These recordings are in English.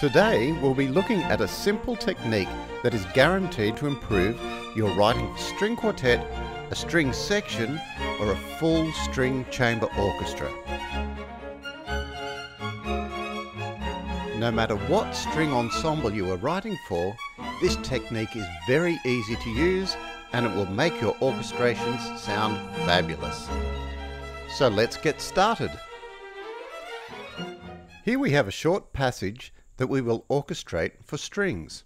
Today we'll be looking at a simple technique that is guaranteed to improve your writing for string quartet, a string section, or a full string chamber orchestra. No matter what string ensemble you are writing for, this technique is very easy to use and it will make your orchestrations sound fabulous. So let's get started. Here we have a short passage that we will orchestrate for strings.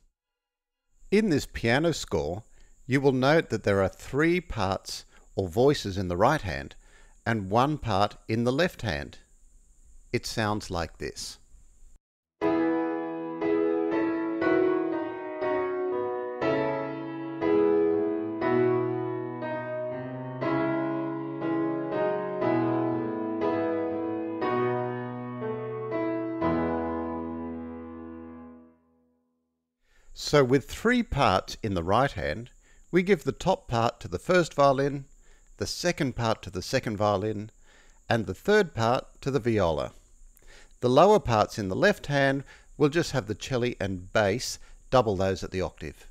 In this piano score, you will note that there are 3 parts or voices in the right hand and 1 part in the left hand. It sounds like this. So with 3 parts in the right hand, we give the top part to the first violin, the second part to the second violin, and the third part to the viola. The lower parts in the left hand will just have the cello and bass, double those at the octave.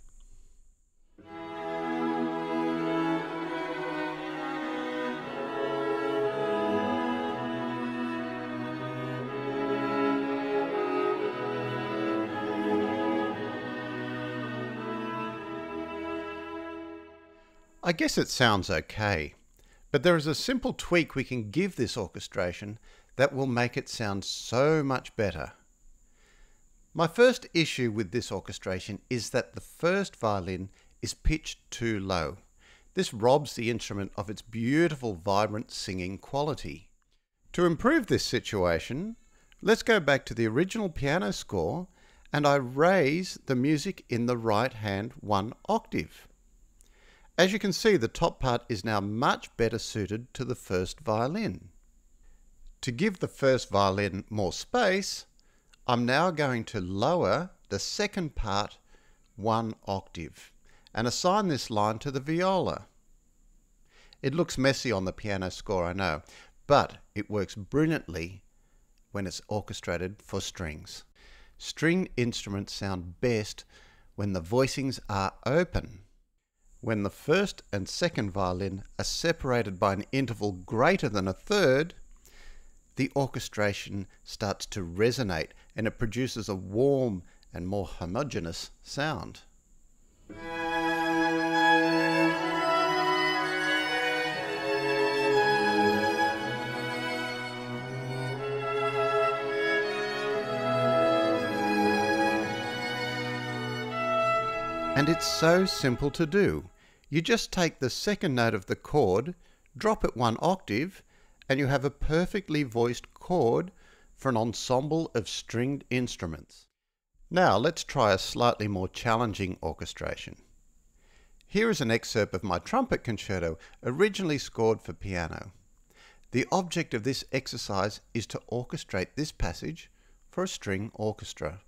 I guess it sounds okay, but there is a simple tweak we can give this orchestration that will make it sound so much better. My first issue with this orchestration is that the first violin is pitched too low. This robs the instrument of its beautiful, vibrant singing quality. To improve this situation, let's go back to the original piano score and I raise the music in the right hand 1 octave. As you can see, the top part is now much better suited to the first violin. To give the first violin more space, I'm now going to lower the second part 1 octave and assign this line to the viola. It looks messy on the piano score, I know, but it works brilliantly when it's orchestrated for strings. String instruments sound best when the voicings are open. When the first and second violin are separated by an interval greater than a third, the orchestration starts to resonate and it produces a warm and more homogeneous sound. And it's so simple to do. You just take the second note of the chord, drop it 1 octave, and you have a perfectly voiced chord for an ensemble of stringed instruments. Now let's try a slightly more challenging orchestration. Here is an excerpt of my trumpet concerto, originally scored for piano. The object of this exercise is to orchestrate this passage for a string orchestra.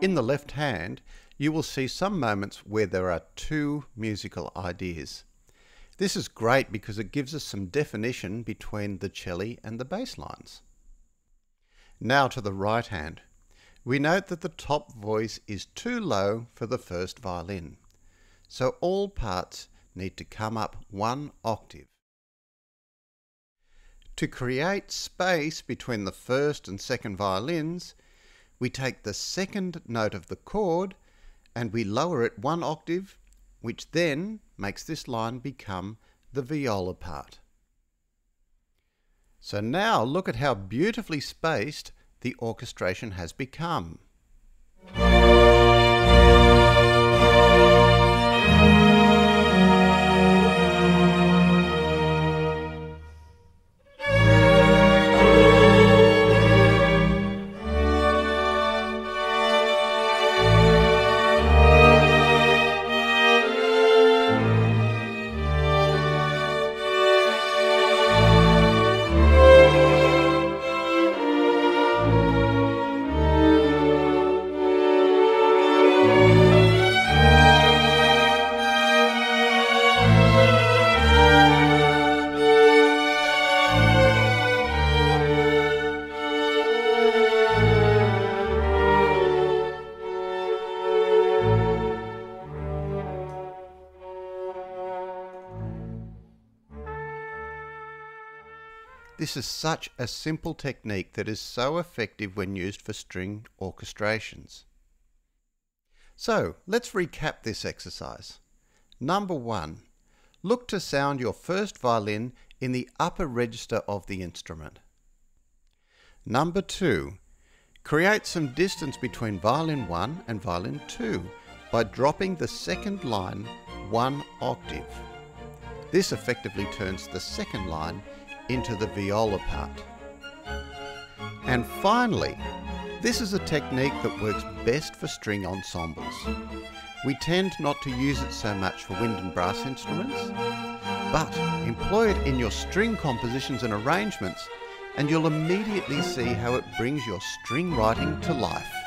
In the left hand, you will see some moments where there are 2 musical ideas. This is great because it gives us some definition between the cello and the bass lines. Now to the right hand. We note that the top voice is too low for the first violin, so all parts need to come up 1 octave. To create space between the first and second violins, we take the second note of the chord and we lower it 1 octave, which then makes this line become the viola part. So now look at how beautifully spaced the orchestration has become. This is such a simple technique that is so effective when used for string orchestrations. So let's recap this exercise. Number 1. Look to sound your first violin in the upper register of the instrument. Number 2. Create some distance between violin 1 and violin 2 by dropping the second line 1 octave. This effectively turns the second line into the viola part. And finally, this is a technique that works best for string ensembles. We tend not to use it so much for wind and brass instruments, but employ it in your string compositions and arrangements, and you'll immediately see how it brings your string writing to life.